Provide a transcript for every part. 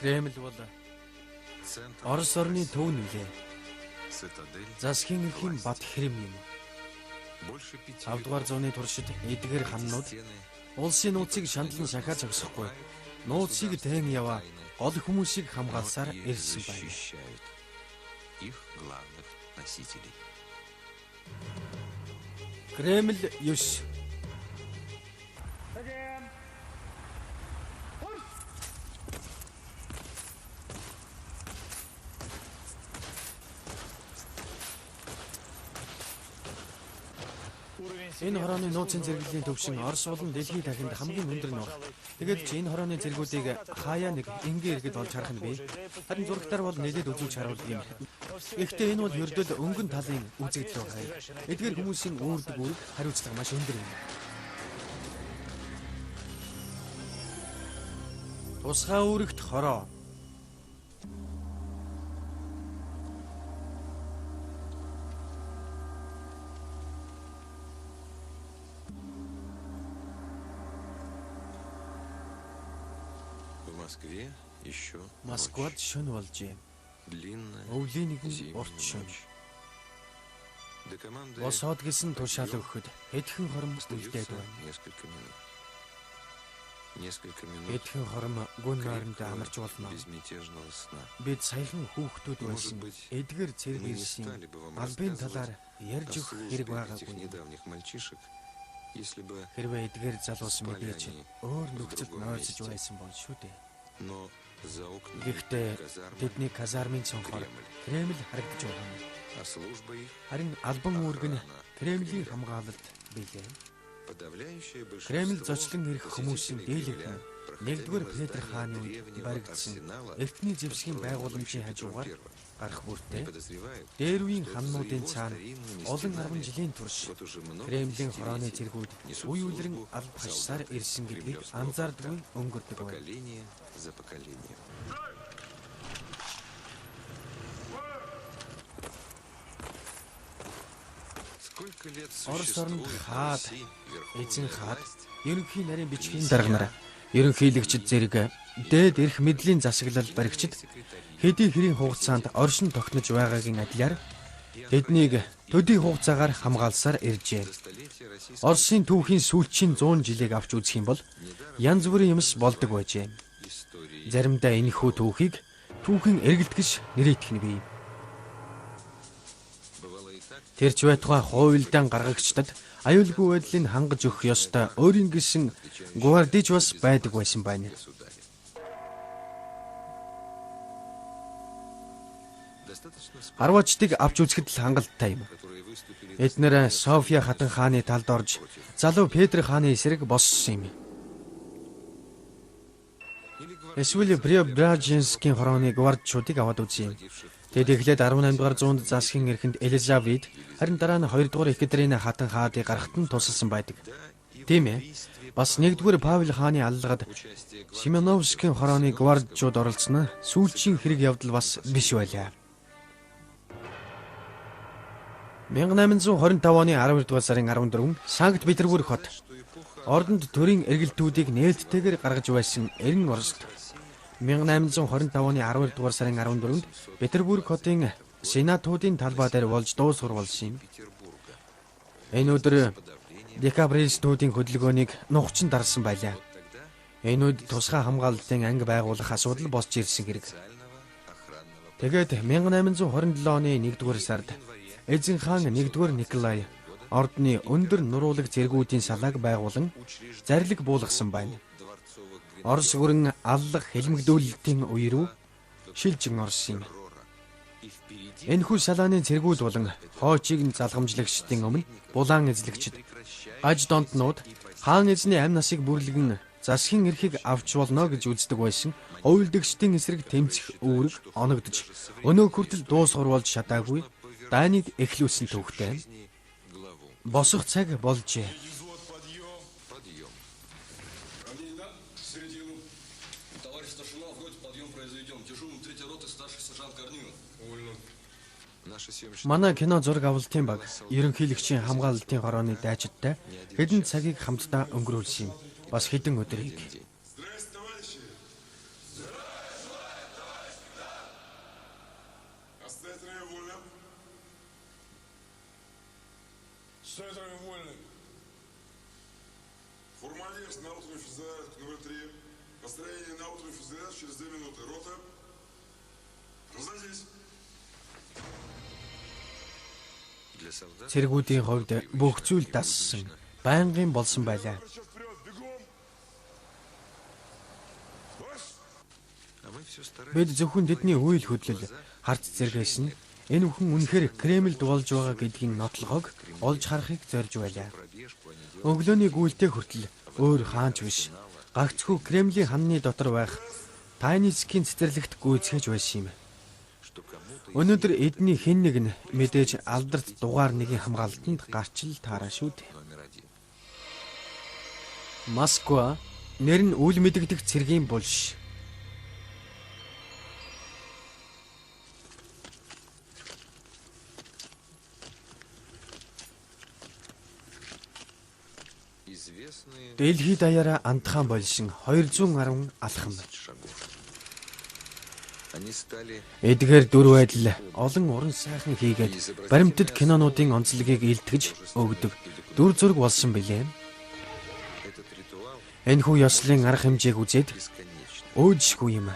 Кремль бол Орос орны төв нүлээ. Засгийн эрхийн бат хэрэм юм. 5 дугаар зууны туршид эдгээр ханнууд улсын нууцыг шаналн шахаж зогсохгүй. Нууцыг тэн яваа гол хүмүүсийг хамгаалсаар ирсэн байна. Кремль 9. Энэ хорооны нууцын зэрэглэлийн төвшин Орос болон дэлхийн дахинд хамгийн өндөр нь баг. Тэгээд ч энэ хорооны зэргүүдийг хаяа нэг энгийн иргэд олж харах нь бий. Харин зурагтаар бол нэлээд үзүүлж харуулдаг юм. Гэхдээ энэ бол ердөө өнгөн талын үзэгдэл байна. Эдгээр хүмүүсийн үүрэг хариуцлага маш өндөр юм. Тусгай үүрэгт хороо. Москвад шөнө болжээ. Өвлийн нэгэн урт шөнө. Босоод гисэн тушаал өгөхөд хэдхэн хором үлдээд байна. Хэдхэн хором гүн найрамд амарч болно. Бид саяхан хүүхдүүд байсан. Эдгээр цэрэг ирсэн албын талаар ярьж өгөх хэрэг байгаагүй. Хэрвээ эдгээр залуус мэдээж өөр нөхцөлд нойрсож байсан бол шүү дээ. Гэхдээ тэдний казармын цонхоор Кремль харагдаж байгаа юм. Харин албан үүрэг нь Кремлийн хамгаалалт билээ. Кремль зочлон ирэх хүмүүсийн дийлэнх нь 1-р Петр хааны үед баригдсан эртний зэвсгийн байгууламжийн хажуугаар гарах бүртээ дээр үеийн ханнуудын цаана олон 10 жилийн турш Кремлийн хорооны зэргүүд үе үлрэн алба хашсаар ирсэн гэдгийг анзаардгүй өнгөрдөг байна. Орос орнд хаад, эзэн хаад, ерөнхий нарийн бичгийн дарга нар, ерөнхийлөгчд зэрэг дээд эрх мэдлийн засаглал баригчид хэдий хэрийн хугацаанд оршин тогтнож байгаагийн адилаар тэднийг төдий хугацаагаар хамгаалсаар иржээ. Оросын түүхийн сүүлчийн 100 жилийг авч үзэх юм бол янз бүрийн юмс болдог байжээ. Заримдаа энэхүү түүхийг түүхэн эргэлдэж нэрийтгэх нь бий. Тэрч байтугай хуйлдаан гаргагчдад аюулгүй байдлыг хангаж өгөх ёстой өөрийн гэсэн гвардич бас байдаг байсан байна. Арвачдыг авч үзэхэд л хангалттай юм. Эднэр София хатан хааны талд орж залуу Петр хааны эсрэг боссон юм. Эсвэл Преображенскийн хорооны гвардчуудыг аваад үзье. Тэд эхлээд 18 дугаар зуунд засгийн эрхэнд Елизавет, харин дараа нь 2 дугаар Екатерина хатан хаадыг гаргахад нь тусалсан байдаг. Тийм ээ. Бас 1-р Павел хааны аллагад Семеновскийн хорооны гвардчууд оролцсон нь сүүлчийн хэрэг явдал бас биш байлаа. 1825 оны 12 дугаар сарын 14-нд Санкт Петербург хот ордонд төрийн эргэлтүүдийг нээлттэйгээр гаргаж байсан эрен Оросд 1825 оны 12 дугаар сарын 14-нд Петербург хотын сенатуудын талбай дээр болж дуу сурвалжсан юм. Энэ өдөр декабристуудын хөдөлгөөнийг нухчин дарсан байлаа. Энэ үед тусгай хамгаалалтын анги байгуулах асуудал босч ирсэн хэрэг. Тэгээд 1827 оны 1-р сард эзэн хаан 1-р Николай ордны өндөр нуруулаг зэргүүдийн салааг байгуулан зарлиг буулгасан байна. Орос гүрэн аллах хэлмэгдүүлэлтийн үе рүү шилжин орсон юм. Энэхүү салааны зэргүүд болон хоочийг залгамжлагчдын өмнө булаан эзлэгчид, аж донтнууд хаан эзний амь насыг бүрлэгэн засгийн эрхийг авч болно гэж үздэг байсан уйлдэгчдийн эсрэг тэмцэх үүрэг оногдож өнөө хүртэл дуусгарвалж чадаагүй Данид эхлүүлсэн төвхтэй. Босох цаг болжээ. Манай кино зураг авалтын баг ерөнхийлөгчийн хамгаалалтын хорооны дайчидтай хэдэн цагийг хамтдаа өнгөрүүлсэн юм. Бас хэдэн өдрийг. Формалист на утренний физарь номер 3. Построение на утренний физарь через 2 минуты. Рота. Разойдись. Цэргүүдийн хувьд бүх зүйл дассан, байнгын болсон байлаа. Бид зөвхөн тэдний үйл хөдлөл харц зэргээс нь энэ бүхэн үнэхээр Кремльд болж байгаа гэдгийг нотлохог олж харахыг зорж байлаа. Өглөөний гүйлтэй хүртэл өөр хаанч биш, гагцхүү Кремлийн ханны дотор байх Тайницкийн цэцэрлэгт гүйцэхэж байсан юм. Өнөөдөр эдний хэн нэг нь мэдээж алдарт дугаар нэгийн хамгаалтанд гарч л таараа шүү дээ. Москва нэр нь үл мэдэгдэх цэргийн булш. Дэлхий даяараа андхан болсон 210 алхам. Эдгээр дүр байдал олон уран сайхан хийгээд баримтат кинонуудын онцлогийг илтгэж өгдөг дүр зураг болсон билээ. Энэхүү ёслолын арга хэмжээг үзээд өөжшгүй юм.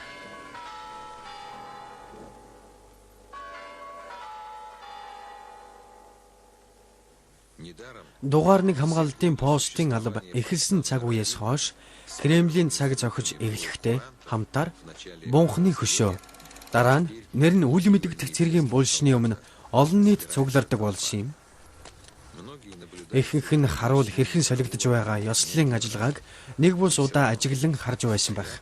Дугаар нэг хамгаалалтын постын алба эхэлсэн цаг үеэс хойш Кремлийн цаг зохиж эхлэхдээ хамтаар бунхны хөшөө дараа нь нэр нь үл мэдэгдэх цэргийн булшны өмнө олон нийт цуглардаг болсон юм. Ихэнх нь харуул хэрхэн солигдож байгаа ёслолын ажиллагааг нэг бус удаа ажиглан харж байсан байх.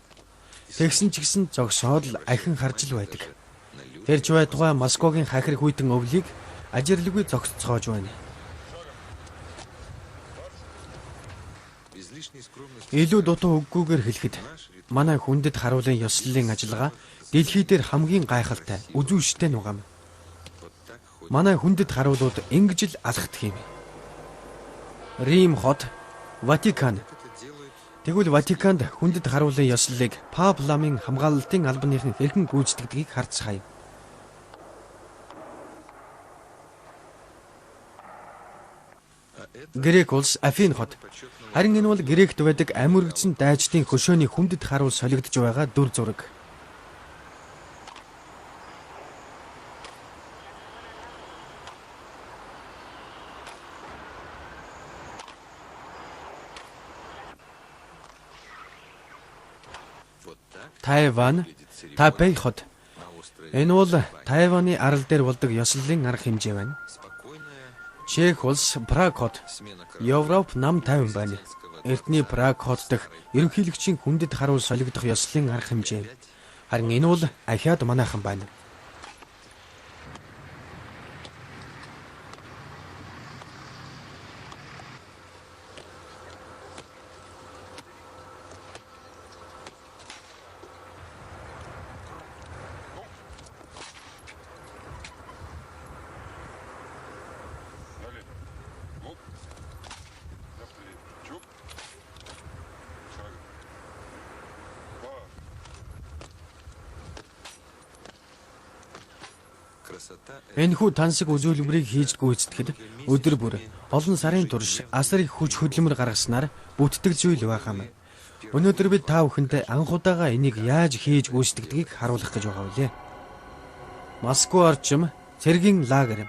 Тэгсэн ч гэсэн зогсоод л ахин харж л байдаг. Тэр ч байтугай Москвагийн хахир хүйтэн өвлийг ажирлгүй зогсцоож байна. Илүү дутуу үггүйгээр хэлэхэд манай хүндэт харуулын ёслолын ажиллагаа дэлхий дээр хамгийн гайхалтай, үзүүштэй нугам. Манай хүндэт харуулууд ингэж л алхдаг юм. Рим хот, Ватикан. Тэгвэл Ватиканд хүндэт харуулын ёслолыг Пап ламын хамгаалалтын албаныхан хэрхэн гүйцэтгэдгийг харцгаая. Грек улс Афин хот. Харин энэ бол Грект байдаг амьургдсан дайчдын хөшөөний хүндэт харуул солигдож байгаа дүр зураг. Тайван, Тайпей хот. Энэ бол Тайваны арал дээр болдог ёслолын арга хэмжээ байна. Чех улс Праг хот. Европ нам тайван байна. Эртний Праг хот дах ерөнхийлөгчийн хүндэт харуул солигдох ёслолын арга хэмжээ. Харин энэ бол ахиад манайхан байна. Энэхүү тансаг үзүүлбэрийг хийж гүйцэтгэхэд өдөр бүр олон сарын турш асар их хүч хөдөлмөр гаргаснаар бүтдэг зүйл байх юм. Өнөөдөр бид та бүхэнд анх удаага энийг яаж хийж гүйцэтгэдгийг харуулах гэж байгаа үлээ. Москва орчим цэргийн лагер.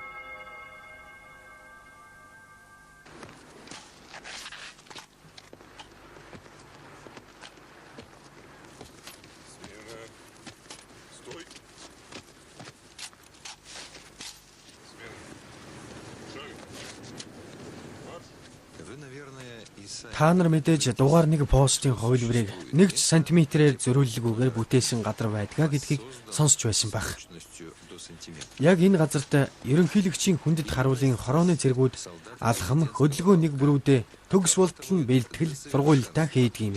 Та нар мэдээж дугаар нэг постын хувилбарыг 1 см-ээр зөрүүлэлгүйгээр бүтээсэн газар байдгаа гэдгийг сонсч байсан байх. Яг энэ газарт ерөнхийлөгчийн хүндэт харуулын хорооны зэргүүд алхам хөдөлгөөн нэг бүрүүдээ төгс болтол нь бэлтгэл сургуультай хийдэг юм.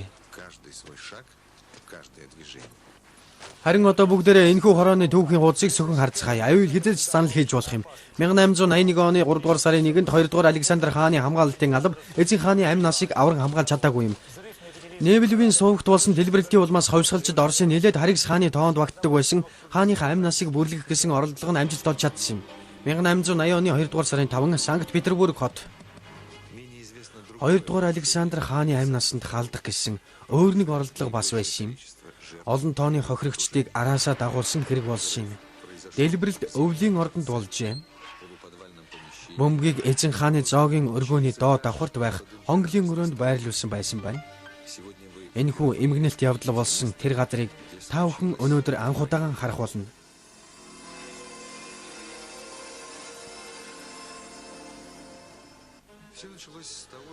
Харин одоо бүгдээрээ энэхүү хорооны түүхийн хуудсыг сөхөн харцгаая. Аюул хязгаарч санал хийж болох юм. 1881 оны 3 дугаар сарын 1-нд 2 дугаар Александр хааны хамгаалалтын алба эзэн хааны амь насыг авраг хамгаалж чадаагүй юм. Небелвийн сувагт болсон дэлбэрэлтийн улмаас ховсгалчид Оросын нэлээд Харикс хааны тоонд багтдаг байсан хааныхаа амь насыг бүрлэгэх гэсэн оролдлого нь амжилт олж чадсан юм. 1880 оны 2 дугаар сарын 5 Санкт Петербург хот 2 дугаар Александр хааны амь насанд хаалдах гэсэн өөр нэг оролдлого бас байсан юм. Олон тооны хохирогчдыг араасаа дагуулсан хэрэг болсон юм. Дэлбэрэлт өвлийн ордонд болжээ. Бөмбөгийг эзэн хааны зоогийн өргөөний доод давхарт байх хонглын өрөөнд байрлуулсан байсан байна. Энэхүү эмгэнэлт явдал болсон тэр газрыг та бүхэн өнөөдөр анх удаан харах болно.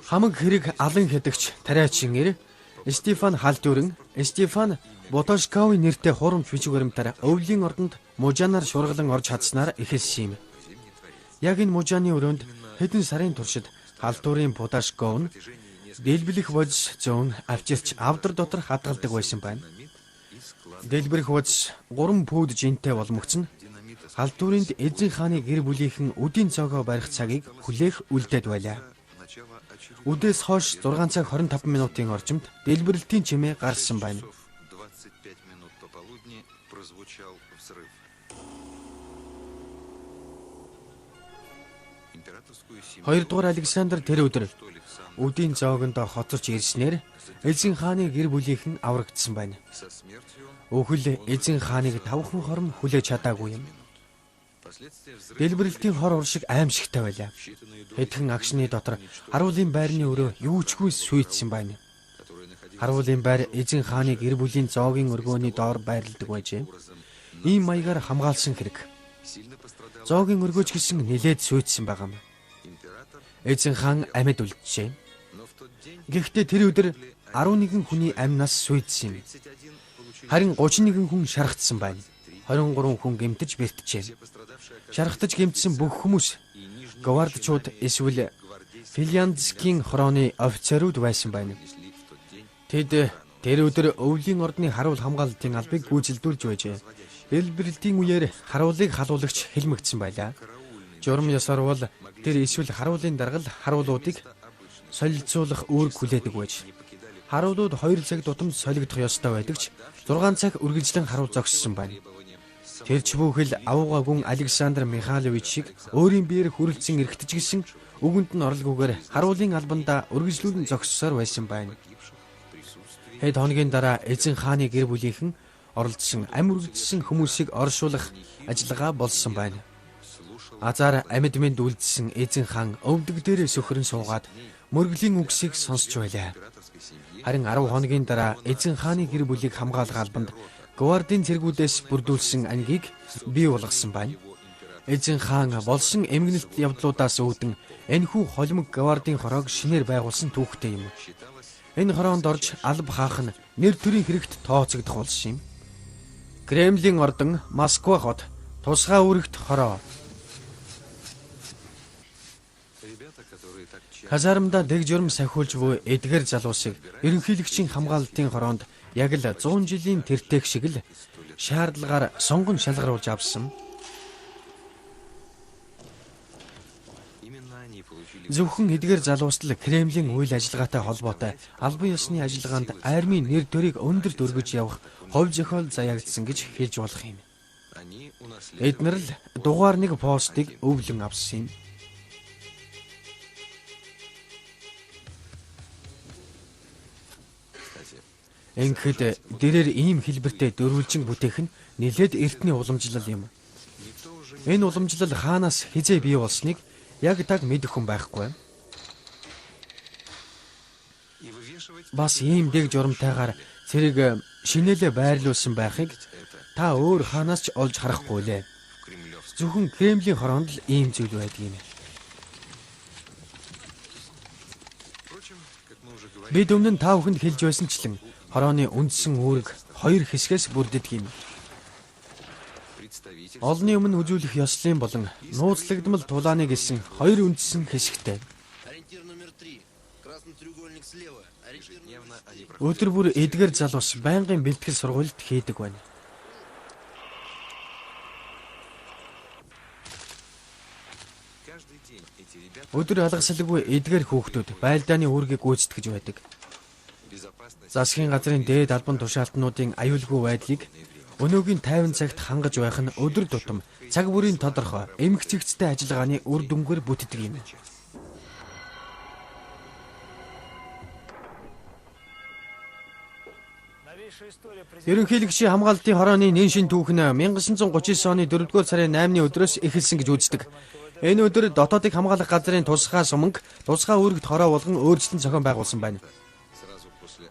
Хамаг хэрэг алан хядагч тариачин эр Стефан Халдүрэн, Стефан Ботошковын нэртэй хурамч бичиг баримтаар өвлийн ордонд мужаанаар шургалан орж чадсанаар эхэлсэн юм. Яг энэ мужааны өрөөнд хэдэн сарын туршид Халдүрийн Ботошков нь дэлбэлэх бодис зөөн авчирч авдар дотор хадгалдаг байсан байна. Дэлбэрэх бодис 3 пуд жинтэй боломгцсон Халдүринд эзэн хааны гэр бүлийнхэн үдийн цоогоо барих цагийг хүлээх үлдээд байлаа. Үдээс хойш 6 цаг 25 минутын орчимд дэлбэрэлтийн чимээ гарсан байна. 2 дугаар Александр тэр өдөр үдийн зоогонд хоцорч ирснээр эзэн хааны гэр бүлийнхэн аврагдсан байна. Өхөл эзэн хааныг тавхан хором хүлээж чадаагүй юм. Дэлбэрэлтийн хор уршиг аимшигтай байлаа. Хэдхэн агшны дотор харуулын байрны өрөө юучгүй сүйдсэн байна. Харуулын байр эзэн хааны гэр бүлийн зоогийн өргөөний доор байрладаг байжээ. Ийм маягаар хамгаалсан хэрэг. Зоогийн өргөөч гэсэн нэлээд сүйдсэн байгаа юм. Эзэн хаан амьд үлджээ. Гэхдээ тэр өдөр 11 хүний амь нас сүйдсэн юм. Харин 31 хүн шархтсан байна. 23 хүн гэмтэж бэртжээ. Шархтаж гэмтсэн бүх хүмүүс гвардчууд эсвэл Финляндскийн хорооны офицерууд байсан байна. Тэд тэр өдөр өвлийн ордны харуул хамгаалалтын албыг гүйцэлдүүлж байжээ. Дэлбэрэлтийн үеэр харуулыг халуулагч хэлмэгдсэн байлаа. Журам ёсоор бол тэр эсвэл харуулын даргал харуулуудыг солилцуулах үүрэг хүлээдэг байж. Харуулууд 2 цаг тутамд солигдох ёстой байдаг ч 6 цаг үргэлжлэн харуул зогссон байна. Тэр ч бүхэл авууга гүн Александр Михайлович шиг өөрийн биеэр хүрэлцэн эргэтж гисэн үгэнд нь оролгүйгээр харуулын албандаа үргэлжлүүлэн зогссоор байсан байна. Хэд хоногийн дараа эзэн хааны гэр бүлийнхэн оролцсон амь үргэлжсэн хүмүүсийг оршуулах ажиллагаа болсон байна. Азар амьд мэнд үлдсэн эзэн хаан өвдөг дээрээ сөхрөн суугаад мөргөлийн үгсийг сонсч байлаа. Харин 10 хоногийн дараа эзэн хааны гэр бүлийг хамгаалах албанд гвардийн цэргүүдээс бүрдүүлсэн ангийг бий болгосон байна. Эзэн хаан болсон эмгэнэлт явдлуудаас үүдэн энэхүү холимог гвардийн хороог шинээр байгуулсан түүхтэй юм. Энэ хороонд орж алба хаах нь нэр төрийн хэрэгт тооцогдох болсон юм. Кремлийн ордон Москва хот тусгай үүрэгт хороо. Казармда дэг журам сахиулж буй эдгээр залуусыг ерөнхийлөгчийн хамгаалалтын хороонд яг л 100 жилийн тэртех шиг л шаардлагаар сонгон шалгаруулж авсан. Зөвхөн эдгээр залуус л Кремлийн үйл ажиллагаатай холбоотой албан ёсны ажиллагаанд армийн нэр төрийг өндөрт өргөж явах хувь зохиол заяагдсан гэж хэлж болох юм. Эднэр л дугаар нэг постыг өвлөн авсан юм. Ингээд дээрэр ийм хэлбэртэй дөрвөлжин бүтээх нь нэлээд эртний уламжлал юм. Энэ уламжлал хаанаас хизээ бий болсныг яг таг мэдэх хүн байхгүй. Бас ийм дэг журамтайгаар цэрэг шинэлээ байрлуулсан байхыг та өөр хаанаас ч олж харахгүй лээ. Зөвхөн Кремлийн хороонд л ийм зүйл байдаг юм. Бид өмнө нь та бүхэнд хэлж байсанчлан хорооны үндсэн үүрэг хоёр хэсгээс бүрддэг юм. Олонний өмнө үзүүлэх ёслолын болон нууцлагдмал тулааны гэсэн хоёр үндсэн хэсэгтэй. Өдөр бүр эдгээр залуус байнгын бэлтгэл сургуульд хийдэг байна. Өдөр алгасалгүй эдгээр хүүхдүүд байлдааны үүргийг гүйцэтгэж байдаг. Засгийн газрын дээд албан тушаалтнуудын аюулгүй байдлыг өнөөгийн тайван цагт хангаж байх нь өдөр тутам цаг бүрийн тодорхой эмх чигцтэй ажиллагааны үр дүнгээр бүтдэг юм. Ерөнхийлөгчийн хамгаалалтын хорооны нэн шин түүхэн 1939 оны 4-р сарын 8-ны өдрөөс эхэлсэн гэж үздэг. Энэ өдөр дотоодыг хамгаалах газрын тусгай суманг, тусгай үүрэгт хороо болгон өөрчлөлт зохион байгуулсан байна.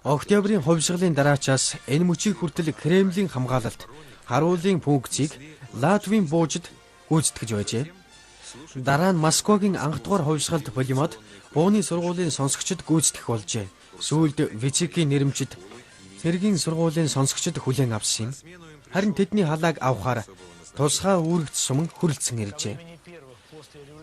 Октябрийн хувьсгалын дараачаас энэ мөчийг хүртэл Кремлийн хамгаалалт, харуулын функцийг Латвийн буужид гүйцэтгэж байжээ. Дараа нь Москвагийн анх дугаар хувьсгалт полимод бууны сургуулийн сонсогчид гүйцэтгэх болжээ. Сүүлд Вичекийн нэрмжид цэргийн сургуулийн сонсогчид хүлээн авсан юм. Харин тэдний халааг авахаар тусгай үүрэгт суман хүрэлцэн иржээ.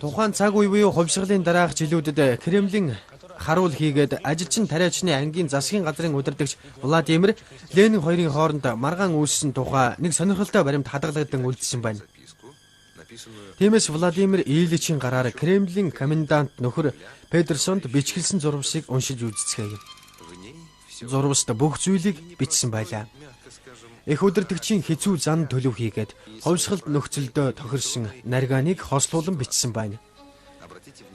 Тухайн цаг үе буюу хувьсгалын дараах жилүүдэд Кремлийн харуул хийгээд ажилчин тариачны ангийн засгийн газрын удирдагч Владимир Ленин хоёрын хооронд маргаан үүссэн тухай нэг сонирхолтой баримт хадгалагдсан үлдсэн байна. Тиймээс Владимир Ильичийн гараар Кремлийн комендант нөхөр Петерсонд бичгэлсэн зурвасыг уншиж үзцгээе. Зурваст бүх зүйлийг бичсэн байлаа. Их удирдагчийн хэцүү зан төлөв хийгээд хувьсгалд нөхцөлдөө тохирсон наргааныг хослуулан бичсэн байна.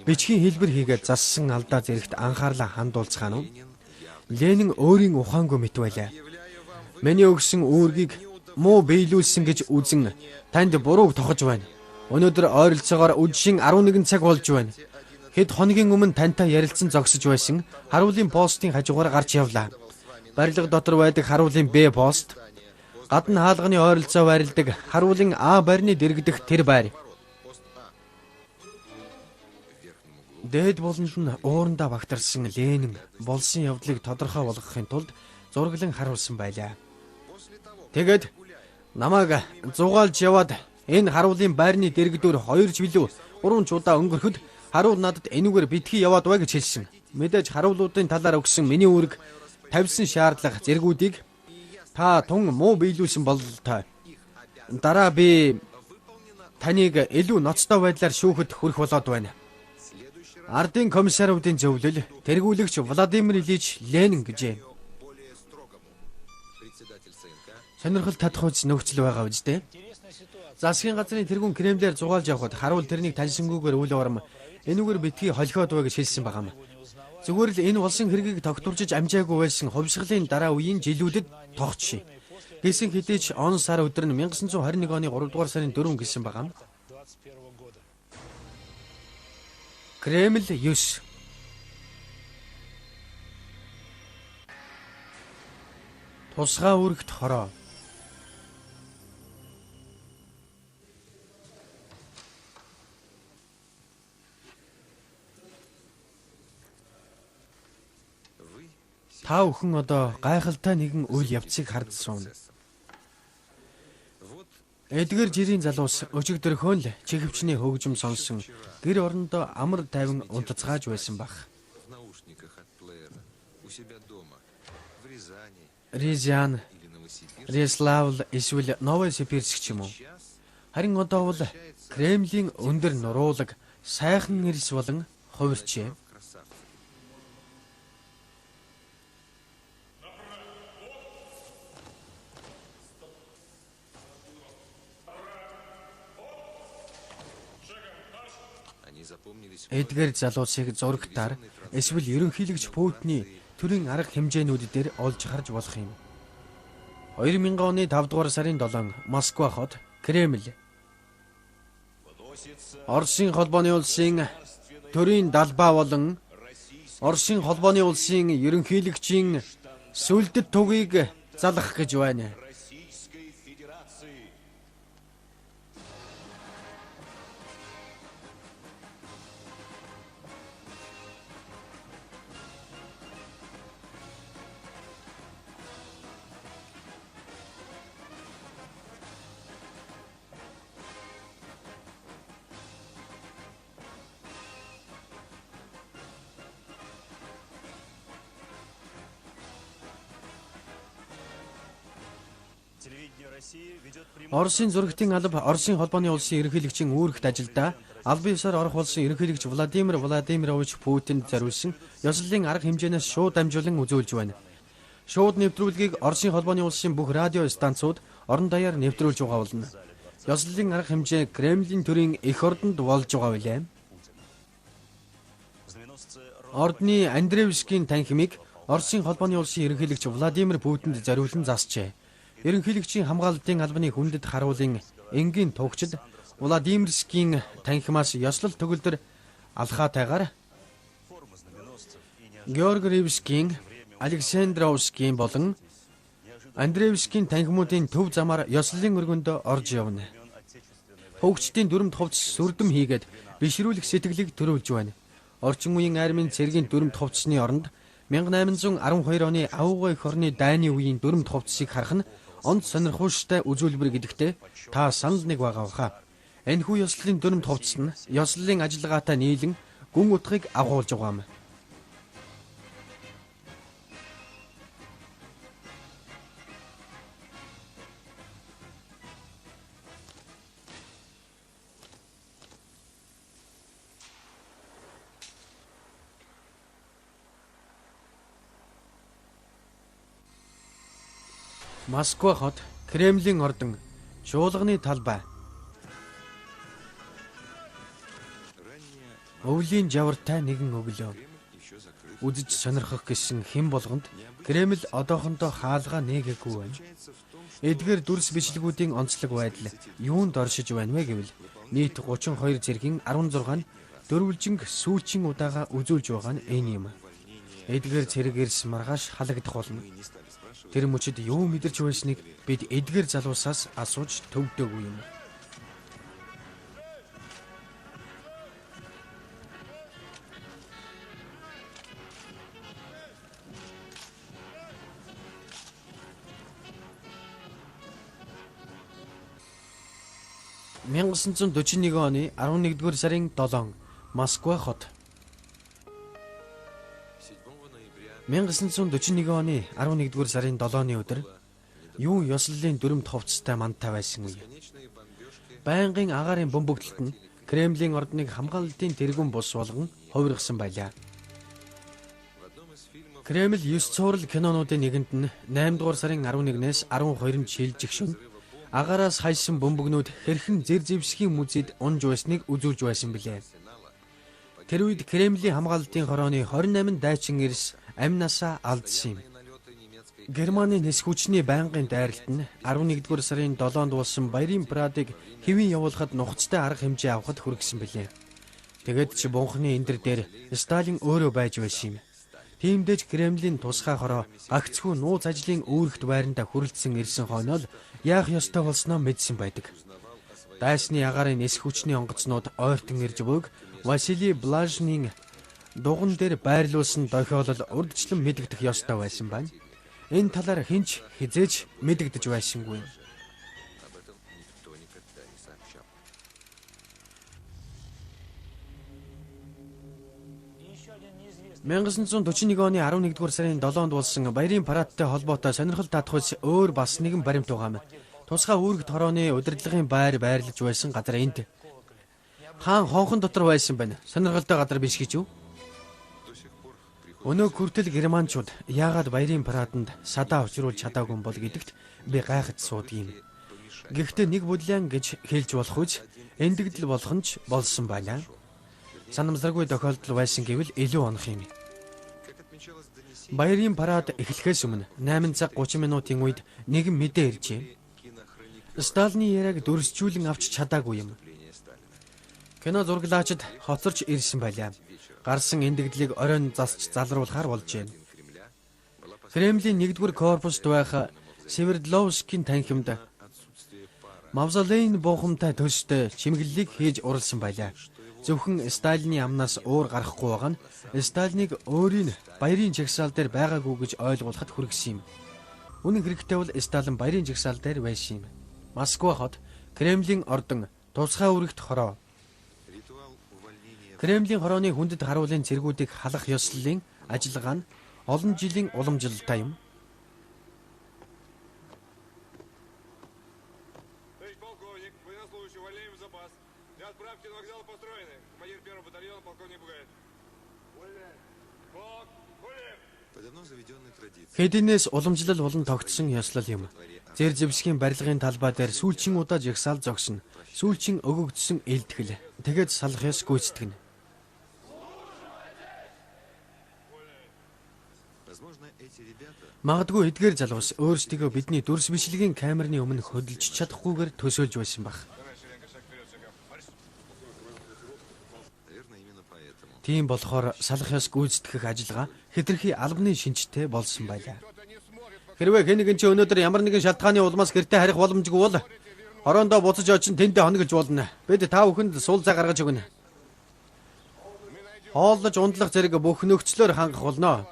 Бичгийн хэлбэр хийгээд зассан алдаа зэрэгт анхаарлаа хандуулцгаано. Ленин өөрийн ухаангүй мэт байлаа. Миний өгсөн үүргийг муу биелүүлсэн гэж үзэн танд бурууг тохож байна. Өнөөдөр ойролцоогоор үдшийн 11 цаг болж байна. Хэд хоногийн өмнө тантай ярилцсан зогсож байсан харуулын постын хажуугаар гарч явлаа. Барилга дотор байдаг харуулын Б пост, гадна хаалганы ойролцоо байрладаг харуулын А байрны дэргэдэх тэр байр. Дээд болонд нь уурандаа багтарсан Ленин болсон явдлыг тодорхой болгохын тулд зураглан харуулсан байлаа. Тэгэд намайг зугаалж яваад энэ харуулын байрны дэргэдүүр 2 жилүү 3 удаа өнгөрөхөд харуул надад энүүгээр битгий яваад бай гэж хэлсэн. Мэдээж харуулуудын талаар өгсөн миний үүрэг тавьсан шаардлага зэргүүдийг та тун муу биелүүлсэн бололтой. Дараа би таныг илүү ноцтой байдлаар шүүхэд хүрэх болоод байна. Ардын комиссаруудын зөвлөл тэргүүлэгч Владимир Ильич Ленин гэжээ. Сонирхол татахуйц нөхцөл байгаа үстэй. Засгийн газрын тэргүүн Кремлээр зугаалж явхад харуул тэрнийг таньсангүйгээр үл ором энүүгээр битгий холхиод бай гэж хэлсэн байгаа юм. Зүгээр л энэ болсон хэргийг тогтворжиж амжаагүй байсан хувьсгалын дараа үеийн жилүүдэд тогтший. Гэсэн хэдий ч он сар өдөр нь 1921 оны 3 дугаар сарын 4 гэсэн байгаа юм. Кремль 9. Тусгай үүрэгт хороо. Та бүхэн одоо гайхалтай нэгэн үйл явцыг хардсан. Эдгээр жирийн залуус өчигдөрхөн л чихвчний хөгжим сонсон гэр орондоо амар тайван унтцгааж байсан баг. Рязань, Реславл эсвэл Новосибирск ч юм уу. Харин одоо бол Кремлийн өндөр нуруулаг сайхан эрс болон хувирчээ. Эдгээр залуусыг зурагтаар эсвэл ерөнхийлөгч Путиний төрийн арга хэмжээнүүд дээр олж харж болох юм. 2000 оны 5 дугаар сарын 7 Москва хот Кремль. Оросын холбооны улсын төрийн далбаа болон Оросын холбооны улсын ерөнхийлөгчийн сүлдэт тугийг залгах гэж байна. Оросын зурагтын алба Оросын холбооны улсын ерөнхийлөгчийн үүрэгт ажилдаа албан ёсоор орох болсон ерөнхийлөгч Владимир Владимирович Путинд зориулсан ёслолын арга хэмжээнээс шууд дамжуулан үзүүлж байна. Шууд нэвтрүүлгийг Оросын холбооны улсын бүх радио станцууд орон даяар нэвтрүүлж байгаа болно. Ёслолын арга хэмжээ Кремлийн төрийн эх ордонд болж байгаа билээ. Ордны Андреевскийн танхимыг Оросын холбооны улсын ерөнхийлөгч Владимир Путинд зориулан засжээ. Ерөнхийлөгчийн хамгаалалтын албаны хүндэт харуулын энгийн тугчид Владимирскийн танхимаас ёслол төгөлдөр алхаатайгаар Георгиевскийн, Александровскийн болон Андреевскийн танхимуудын төв замаар ёслолын өргөнд орж явна. Тугчдын дүрмд хувцс сүрдэм хийгээд бишрүүлэх сэтгэлийг төрүүлж байна. Орчин үеийн армийн цэргийн дүрмд хувцсны оронд 1812 оны Аугай эх орны дайны үеийн дүрмд хувцсыг харах нь онд сонирхолтой үзүүлбэр гэдэгтээ та санал нэг байгаа баха. Энэхүү ёслолын дүрмд хувцс нь ёслолын ажиллагаатай нийлэн гүн утгыг агуулж байгаа юм. Москва хот, Кремлийн ордон, чуулганы талбай. Өвлийн жавартай нэгэн өглөө. Үзэж сонирхох гэсэн хэн болгонд Кремль одоохондоо хаалгаа нээгээгүй байна. Эдгээр дүрс бичлэгүүдийн онцлог байдал юунд оршиж байна вэ гэвэл нийт 32 зэргийн 16 нь дөрвөлжинг сүүлчийн удаага үзүүлж байгаа нь энэ юм. Эдгээр цэрэгэрс маргааш халагдах болно. Тэр мөчид юу мэдэрч байсныг бид эдгээр залуусаас асууж төвдөөгүй юм. (1941 оны 11-р сарын 7 Москва хот. 1941 оны 11-р сарын 7-ны өдөр юу ёслолын дүрмд хувцастай мандтай байсан үе. Байнгын агаарын бөмбөгдөлт нь Кремлийн ордныг хамгаалалтын тэргүүн бус болгон хувиргасан байлаа. Кремль 9 цуврал кинонуудын нэгэнд нь 8-р сарын 11-ээс 12-нд шилжих шөнө агаараас хайсан бөмбөгнүүд хэрхэн зэр зэвсгийн музейд унж байсныг үзүүлж байсан билээ. Тэр үед Кремлийн хамгаалалтын хорооны 28 дайчин эрс амнасаа алдсан юм. Германы нэс хүчний байнгын дайралт нь 11-р сарын 7-нд болсон баярын парадыг хэвэн явуулахад нухацтай арга хэмжээ авахд хүргэсэн билээ. Тэгэд ч бунхны эндэр дээр Сталин өөрөө байж байсан юм. Тиймдээч Кремлийн тусгай хороо гагцхүү нууц ажлын үүрэгт байранда хүрэлцсэн ирсэн хойноо л яах ёстой болсноо мэдсэн байдаг. Дайсны агаарын нэс хүчний онгоцнууд ойртон ирж буйг Василий Блажнийн дуган дээр байрлуулсан дохиолол урдчлан мэдэгдэх ёстой байсан байна. Энэ талаар хинч хизээж мэдэгдэж байсангүй. 1941 оны 11-р сарын 7-нд болсон баярын парадтай холбоотой сонирхол татахуйц өөр бас нэгэн баримт байгаа юм. Тусгай үүрэгт хорооны удирдлагын байр байрлаж байсан газар энд. Хаан хонхон дотор байсан байна. Сонирхолтой газар биш гэж юу? Өнөө хүртэл германчууд яагаад баярын параданд садаа учруулж чадаагүй бол гэдэгт би гайхаж суудгийм. Гэхдээ нэг бүлээн гэж хэлж болох үз эндэгдэл болох нь ч болсон байна. Санамсаргүй тохиолдол байсан гэвэл илүү онох юм. Баярын парад эхлэхээс өмнө 8 цаг 30 минутын үед нэгэн мэдээ иржээ. Сталины яриаг дүрсжүүлэн авч чадаагүй юм. Кино зураглаачид хоцорч ирсэн байлаа. Гарсан эндэгдлийг оройн засч залруулахаар болжээ. Кремлийн 1-р корпуст байх Севердловскийн танхимд мавзолейн бухамтай төстэй чимэглэлийг хийж уралсан байлаа. Зөвхөн Сталины амнаас уур гарахгүй байгаа нь Сталиныг өөрийн баярын жагсаал дээр байгаагүй гэж ойлгуулахад хүргэсэн юм. Үнэн хэрэгтээ бол Сталин баярын жагсаал дээр байсан юм. Москва хот, Кремлийн ордон, тусгай үүрэгт хороо. Кремлийн хорооны хүндэт харуулын цэргүүдийг халах ёслолын ажиллагаа нь олон жилийн уламжлалтай юм. Полковник, военнослужащий, увольняем в запас. Для отправки на вокзал построены. Командир первого батальона, полковник Бугает. Хэдийнээс уламжлал болон тогтсон ёслол юм. Зэр зэвсгийн барилгын талбай дээр сүүлчийн удаа жагсаал зогсно. Сүүлчийн өгөгдсөн элтгэл. Тэгээд салах ёс гүйцэтгэнэ. Магадгүй эдгээр залуус өөрсдийгөө бидний дүрс бичлэгийн камерны өмнө хөдөлж чадахгүйгээр төсөөлж байсан баг. Тийм болохоор салах ёс гүйцэтгэх ажиллагаа хэтэрхий албаны шинжтэй болсон байлаа. Хэрвээ хэнийгэн чи өнөөдөр ямар нэгэн шалтгааны улмаас гэртээ харих боломжгүй бол ороондоо буцаж очин тэндээ хоногж болно. Бид та бүхэнд сул цай гаргаж өгнө. Хооллож ундлах зэрэг бүх нөхцлөөр хангах болно.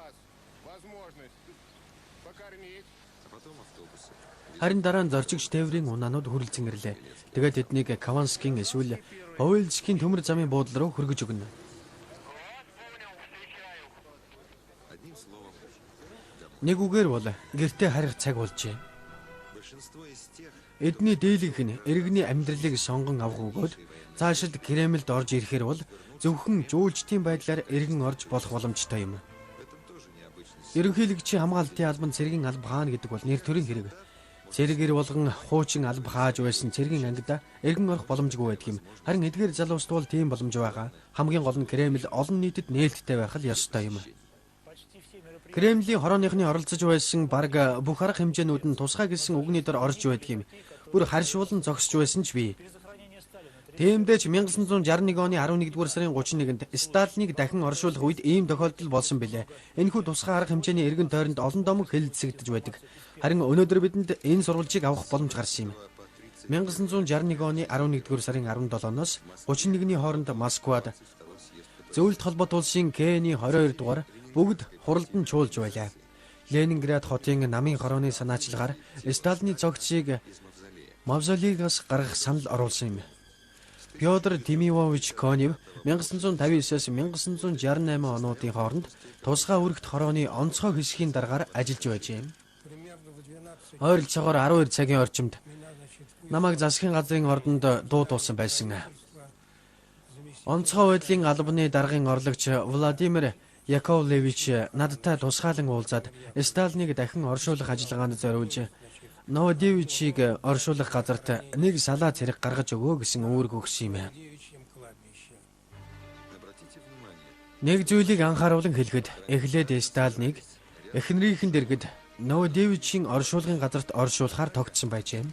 Харин дараа нь зорчигч тээврийн унаанууд хүрэлцэн ирлээ. Тэгээд тэднийг Каванскийн эсвэл Повельскийн төмөр замын буудлын руу хөргөж өгнө. Нэг үгээр бол гэртээ харих цаг болжээ. Эдний дийлэнх нь иргэний амьдралыг сонгон авах өгөөд цаашид Кремльд орж ирэхээр бол зөвхөн жуулчдын байдлаар иргэн орж болох боломжтой юм. Ерөнхийлөгчийн хамгаалтын албан цэргийн алба хаана гэдэг бол нэр төрийн хэрэг. Цэргэр болгон хуучин алба хааж байсан цэргийн ангид иргэн орох боломжгүй байдаг юм. Харин эдгээр залуусд бол тийм боломж байгаа. Хамгийн гол нь Кремль олон нийтэд нээлттэй байх л ёстой юм. Кремлийн хорооныхны оролцож байсан бараг бүх арга хэмжээнүүд нь тусгай гэсэн үгний дор орж байдаг юм. Бүр харшуулан зогсож байсан ч бий. Тиймдээ ч 1961 оны 11-р сарын 31-нд Сталиныг дахин оршуулах үед ийм тохиолдол болсон билээ. Энэхүү тусгай арга хэмжээний эргэн тойронд олон домог хэлэлцэгдэж байдаг. Харин өнөөдөр бидэнд энэ сурвалжийг авах боломж гарсан юм. 1961 оны 11-р сарын 17-ноос 31-ний хооронд Москвад Зөвлөлт холбоот улсын К-ний 22 дугаар бүгд хуралдан чуулж байлаа. Ленинград хотын намын хорооны санаачлагаар Сталины цогцыг мавзолейгоос гаргах санал оруулсан юм. Пётр Тимивович Конев 1959-с 1968 онуудын хооронд тусгай үрэгт хорооны онцгой хэсгийн дараагаар ажиллаж байжээ. Ойролцоогоор 12 цагийн орчимд намайг засгийн газрын ордонд дуудуулсан байсан. Онцгой байдлын албаны даргын орлогч Владимир Яковлевич надтай тусгаалan уулзаад Сталиныг дахин оршуулах ажиллагаанд зориулж Новодевичийг оршуулах газарт нэг салаа цэрэг гаргаж өгөө гэсэн үүрэг өгсөн юм. Нэг зүйлийг анхааруулan хэлэхэд эхлээд Сталиныг эхнэрийнхэн дэргэд Новодевичийн оршуулгын газарт оршуулахаар тогтсон байжээ.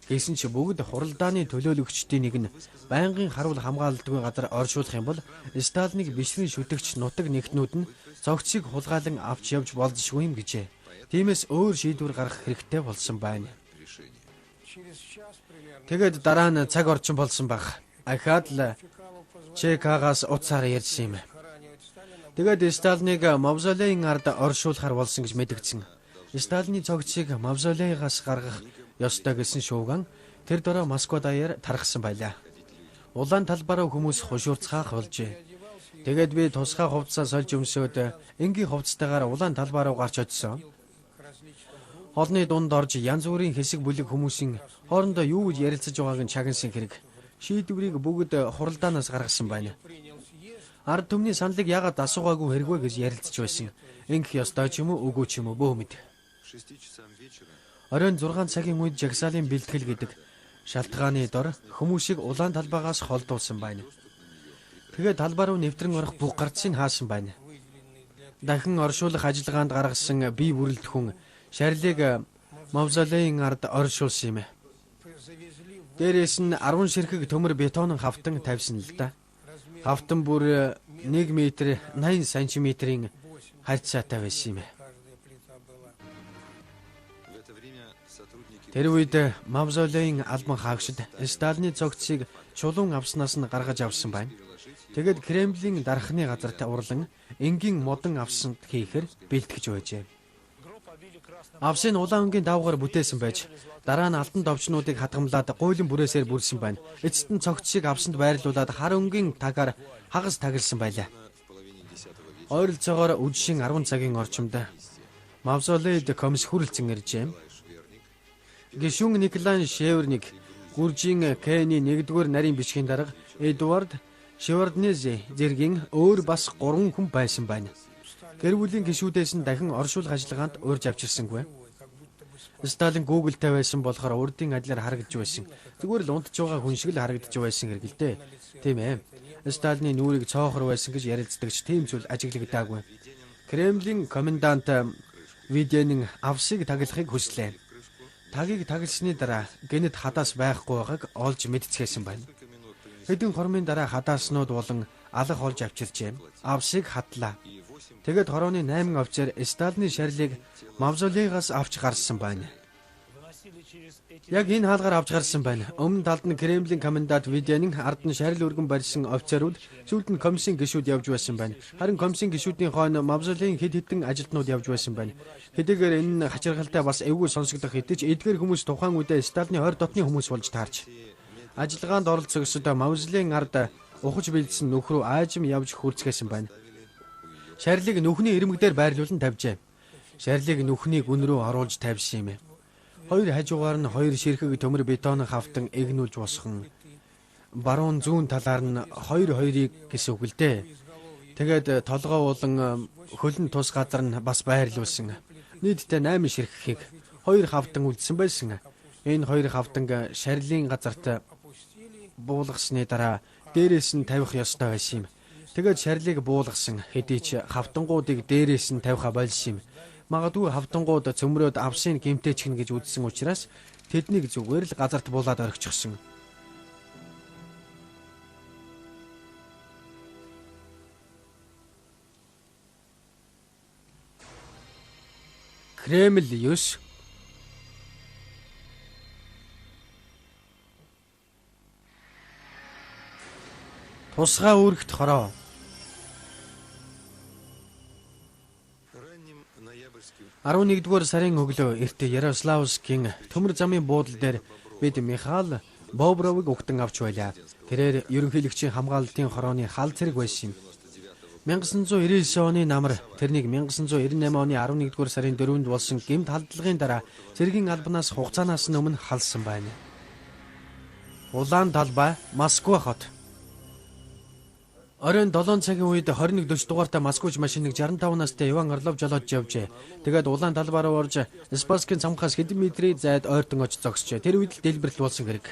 Гэсэн ч бүгд хуралдааны төлөөлөгчдийн нэг нь байнгын харуул хамгаалалтгүй газар оршуулах юм бол Сталиныг бишрийн шүтэгч нутаг нэгтнүүд нь цогцыг хулгайлан авч явж болзошгүй юм гэжээ. Тиймээс өөр шийдвэр гаргах хэрэгтэй болсон байна. Тэгээд дараа нь цаг орчин болсон баг. Ахаад л ЧК-гаас уцаар ярьсан юм. Тэгээд Сталиныг мавзолейн ард оршуулахар болсон гэж мэдгдсэн. Сталины цогцыг мавзолейгаас гаргах ёстой гэсэн шууган тэр дөрөө Москва даяар тархсан байлаа. Улаан талбаараа хүмүүс хушуурцгаах болжээ. Тэгээд би тусгай хувцас сольж өмсөөд энгийн хувцастайгаар улаан талбаа руу гарч очсон. Холны дунд орж янз бүрийн хэсэг бүлэг хүмүүсийн хоорондоо юу гэж ярилцаж байгааг нь чагнасан хэрэг. Шийдвэрийг бүгд хуралдаанаас гаргасан байна. Ард түмний саналыг яагаад асуугаагүй хэрэгвэ гэж ярилцаж байсан. Ингэх ёстой ч юм уу үгүй ч юм уу бөө мэд. Оройн 6 цагийн үед жагсаалын бэлтгэл гэдэг шалтгааны дор хүмүүсийг улаан талбайгаас холдуулсан байна. Тэгээд талбай руу нэвтрэн орох бүх гарцыг хаасан байна. Дахин оршуулах ажиллагаанд гаргасан бие бүрэлдэхүүн шарлиг мавзолейн ард оршуулсан юм. Дээрээс нь 10 ширхэг төмөр бетонын хавтан тавьсан л да. Хавтан бүр 1 м 80 см-ийн харьцаатай байсан юм. Тэр үед мавзолейн албан хаагчид Сталины цогцыг чулуун авснаас нь гаргаж авсан байна. Тэгэд Кремлийн дарахны газарт урлан энгийн модон авсанд хийхээр бэлтгэж байжээ. Авсын улаан өнгийн давгаар бүтээсэн байж дараа нь алтан довчнуудыг хадгамлаад гуйлан бүрээсээр бүрсэн байна. Эцэст нь цогцыг авсанд байрлуулад хар өнгийн тагаар хагас тагилсан байлаа. Ойролцоогоор үдшийн 10 цагийн орчимд мавзолейд комисс хүрэлцэн иржээ. Гишүүн Николай Шеверник Гүржийн Кэний 1-р нарийн бичгийн дарга Эдвард Шеварднезе зэргийн өөр бас 3 хүн байсан байна. Гэр бүлийн гишүүдээс нь дахин оршуулах ажиллагаанд урьж авчирсангүй. Сталин Google-тэй байсан болохоор урдын адилаар харагдж байсан. Зүгээр л унтж байгаа хүн шиг л харагдж байсан хэргэлдээ. Тийм ээ. Сталины нүрийг цоохор байсан гэж ярилцдагч тийм зүйл ажиглагдаагүй. Кремлийн комендант Виденин авсыг таглахыг хүслээ. Тагийг тагласны дараа гэнэт хадаас байхгүй байгааг олж мэдцгээсэн байна. Хэдэн хормын дараа хадааснууд болон алах олж авчирчээ. Авсыг хадлаа. Тэгэд хорооны 8 офицер Сталины шарлыг мавзолейгаас авч гарсан байна. Яг энэ хаалгаар авч гарсан байна. Өмнө талд нь Кремлийн комендант Виденин, ард нь шарил өргөн барьсан офицерууд, сүүлд нь комиссийн гишүүд явж байсан байна. Харин комиссийн гишүүдийн хойно мавзолейн хэд хэдэн ажилтнууд явж байсан байна. Хэдийгээр энэ хачиргалтай бас эвгүй сонсогдох хэдиж эдгээр хүмүүс тухайн үедээ Сталины ойр дотны хүмүүс болж таарч. Ажиллагаанд оролцогчдод мавзолейн ард ухаж бэлдсэн нүх рүү аажим явж хүрцгээсэн байна. Шарлыг нүхний ирмэгдээр байрлуулан тавьжээ. Шарлыг нүхний гүн рүү оруулж тавьсан юм. Хоёр хажуугаар нь хоёр ширхэг төмөр бетон хавтан эгнүүлж босхон. Баруун зүүн талаар нь хоёрыг гэсэн үг л дээ. Тэгээд толгой болон хөлн тус газар нь бас байрлуулсан. Нийтдээ 8 ширхгийг хоёр хавтан үлдсэн байсан. Энэ хоёр хавтанг шарлын газарт буулгасны дараа дээрээс нь тавих ёстой байсан юм. Тэгээд шарлыг буулгасан хэдий ч хавтангуудыг дээрээс нь тавиха болсон юм. Магадгүй хавтангууд цөмрөөд авсын гэмтээчихнэ гэж үзсэн учраас тэднийг зүгээр л газарт буулаад орхичихсон. Кремль 9 тусгай үүрэгт хороо. 11-р сарын өглөө эрт Ярославскийн төмөр замын буудлын дээр бид Михаил Бобровыг угтан авч байлаа. Тэрээр ерөнхийлөгчийн хамгаалалтын хорооны хал цэрэг байсан юм. 1999 оны намар тэрнийг 1998 оны 11-р сарын 4-нд болсон гэмт халдлагын дараа цэргийн албанаас хугацаанаас өмнө халсан байна. Улаан талбай, Москва хот. Оройн 7 цагийн үед 21:40 дугаартай Москвич машиныг 65 настай Иван Орлов жолоодж явжээ. Тэгээд улаан талбай руу орж Спасскийн цамхаас хэдэн метрийн зайд ойртон очиж зогсжээ. Тэр үед л дэлбэрэлт болсон хэрэг.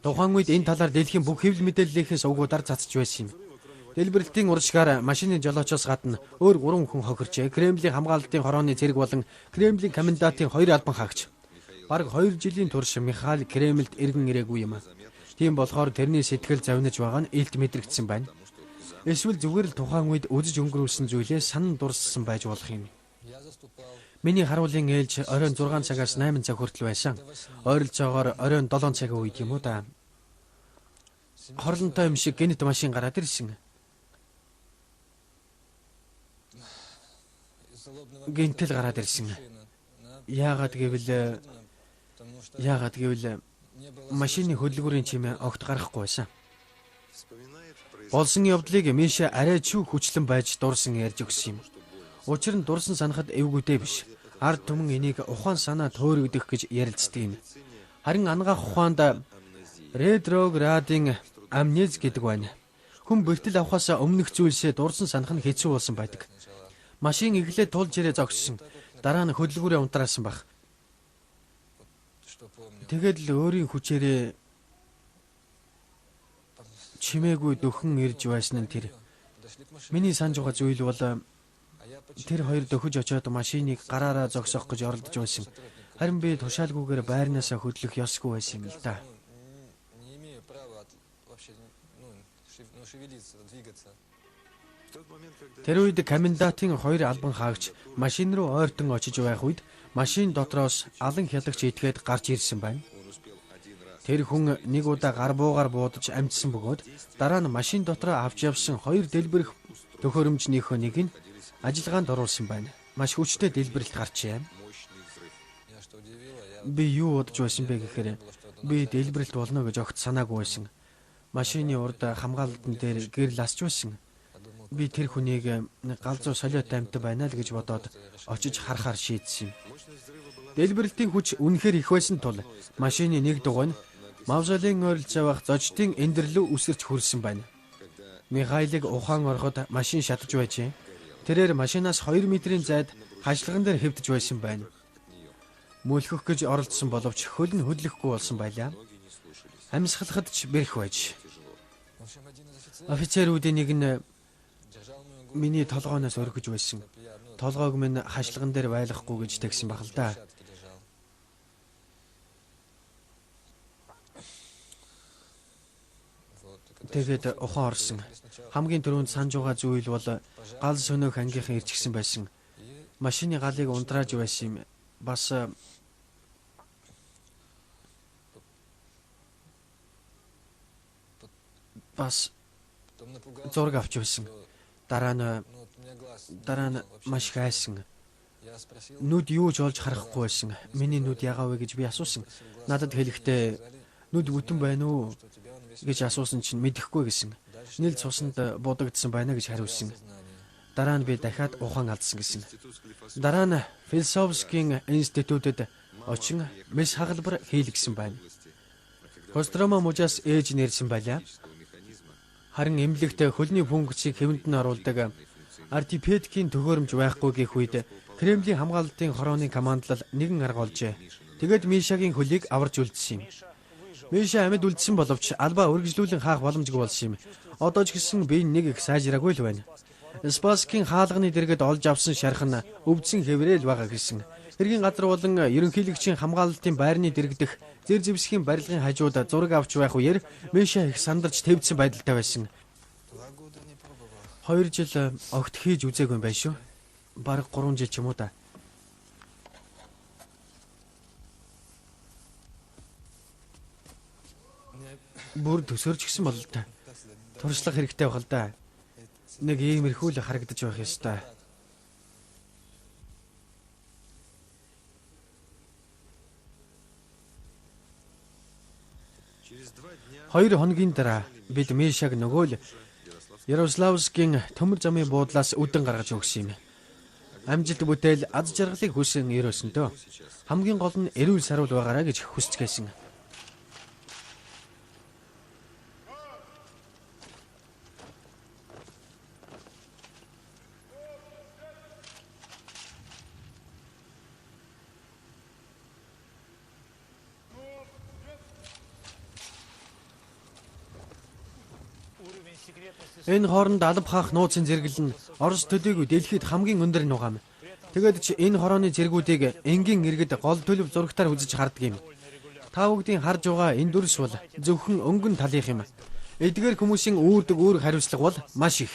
Тухайн үед энэ талаар дэлхийн бүх хэвлэл мэдээллийнхээс угуудаар цацж байсан юм. Дэлбэрэлтийн урагшгаар машины жолоочоос гадна өөр 3 хүн хохирчээ. Кремлийн хамгаалалтын хорооны цэрэг болон Кремлийн комендантын 2 албан хаагч. Бараг 2 жилийн турш Михаил Кремльд иргэн ирээгүй юм. Тийм болохоор тэрний сэтгэл завнаж байгаа нь илт мэдрэгдсэн байна. Эсвэл зүгээр л тухайн үед үзэж өнгөрүүлсэн зүйлээ санан дурссан байж болох юм. Миний харуулын ээлж оройн 6 цагаас 8 цаг хүртэл байсан. Ойролцоогоор оройн 7 цагийн үед юм уу да. Хорлонтой юм шиг гэнэт машин гараад ирсэн. Гэнтэл гараад ирсэн. Яагаад гэвэл машины хөдөлгүүрийн чимээ огт гарахгүй байсан. Болсон явдлыг Миша арай чүү хүчлэн байж дурсан ярьж өгсөн юм. Учир нь дурсан санахад эвгүйтэй биш. Ард түмэн энийг ухаан санаа төөрөгдөх гэж ярилцдаг юм. Харин ангаах ухаанд ретроградын амнез гэдэг байна. Хүн бэлтэл авахаас өмнөх зүйлсээ дурсан санах нь хэцүү болсон байдаг. Машин эхлээд тулж ирээ зогссон. Дараа нь хөдөлгүүрээ унтраасан баг. Тэгээд л өөрийн хүчээрээ чимээгүй дөхөн ирж байсан нь тэр. Миний санаж байгаа зүйл бол тэр хоёр дөхөж очиод машиныг гараараа зогсоох гэж оролдож байсан. Харин би тушаалгүйгээр байрнаасаа хөдлөх ёсгүй байсан юм л да. Тэр үед комендантын 2 албан хаагч машин руу ойртон очиж байх үед машин дотроос алан хялагч идгээд гарч ирсэн байна. Тэр хүн нэг удаа гар буугаар буудаж амжсан бөгөөд дараа нь машин дотроо авч явсан 2 дэлбэрэх төхөөрөмжнийхөө нэг нь ажиллагаанд оруулсан байна. Маш хүчтэй дэлбэрэлт гарчээ. Би юу бодож байсан бэ гэхээр би дэлбэрэлт болно гэж огт санаагүй байсан. Машины урд хамгаалалтан дээр гэрэл асч байсан. Би тэр хүнийг галзуу солиотой амьтан байна л гэж бодоод очиж харахаар шийдсэн юм. Дэлбэрэлтийн хүч үнэхээр их байсан тул машины нэг дугуй нь Мавзолейн ойролж явах зочдын эндэрлүү үсэрч хүрсэн байна. Михаилыг ухаан ороход машин шатаж байжээ. Тэрээр машинаас 2 метрийн зайд хажлаган дээр хэвдэж байсан байна. Мөлхөх гэж оролдсон боловч хөл нь хөдлөхгүй болсон байлаа. Амьсгалахад ч бэрх байж. Офицеруудын нэг нь миний толгооноос өргөж байсан. Толгойг минь хажлаган дээр байлгахгүй гэж тэгсэн баг л да. Тэгээд ухаан орсон. Хамгийн түрүүнд санаж байгаа зүйл бол гал сөнөөх ангийнхан ирчихсэн байсан. Машины галыг унтрааж байсан юм. Бас зураг авч байсан. Дараа нь маш хайсан. Нүд юу ч олж харахгүй байсан. Миний нүд ягаав вэ гэж би асуусан. Надад хэлэхдээ нүд бүтэн байна уу гэж асуусан чинь мэдэхгүй гэсэн. Нийл цуснд будагдсан байна гэж хариулсан. Дараа нь би дахиад ухаан алдсан гэсэн. Дараа нь философийн институтэд очин мэс хагалбар хийлгсэн байна. Кострома мужаас ээж нэрсэн байлаа. Харин эмнэлэгт хөлний функцийг хэвэнд нь оруулдаг артипедикийн төхөөрөмж байхгүй гэх үед Кремлийн хамгаалалтын хорооны командлал нэгэн арга олжээ. Тэгээд Мишагийн хөлийг аварж үлдсэн юм. Миша амьд үлдсэн боловч албаа үргэлжлүүлэн хаах боломжгүй болсон юм. Одоо ч гэсэн би нэг их сайжраагүй л байна. Спаскийн хаалганы дэргэд олж авсан шарх нь өвдсөн хэврээл байгаа гэсэн. Хэргийн газар болон ерөнхийлөгчийн хамгаалалтын байрны дэргэдэх зэр зэвсгийн барилгын хажууд зураг авч байх үеэр Миша их сандарч тэвдсэн байдалтай байсан. 2 жил огт хийж үзээгүй юм байна шүү. Бараг 3 жил ч юм уу да. Бүр төсөрч гисэн бол та. Туршлага хэрэгтэй байх л да. Нэг иймэрхүү л харагдаж байх ёстой. Хоёр хоногийн дараа бид Мишаг нөгөө л Ярославскийн төмөр замын буудлаас үдэн гаргаж өгсөн юм. Амжилт бүтээл аз жаргалыг хүсэн ерөөсөндөө хамгийн гол нь эрүүл саруул байгаараа гэж хүсч гайсан. Энэ хооронд алба хаах нууцын зэрэгэл нь Орос төдийгүй дэлхийд хамгийн өндөр нугаам. Тэгээд ч энэ хорооны зэргүүдийг энгийн иргэд гол төлөв зурагтаар үзэж хардаг юм. Та бүгдийн харж байгаа энэ дүрс бол зөвхөн өнгөн талынх юм. Эдгээр хүмүүсийн үүрдэг үүрэг хариуцлага бол маш их.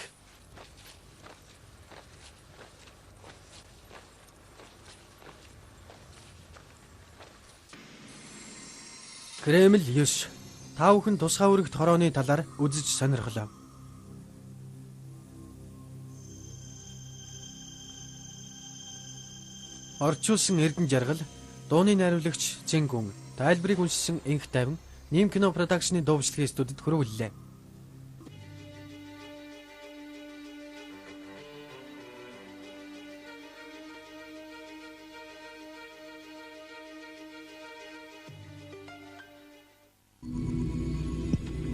Кремль 9. Та бүхэн тусгай үүрэгт хорооны талаар үзэж сонирхолоо. Орчуулсан Эрдэнэ жаргал, дууны найруулагч Зэнгүн, тайлбарыг уншсан Инх Тавин, Ним кино продакшны дуучлалын студид хөрвүүллээ.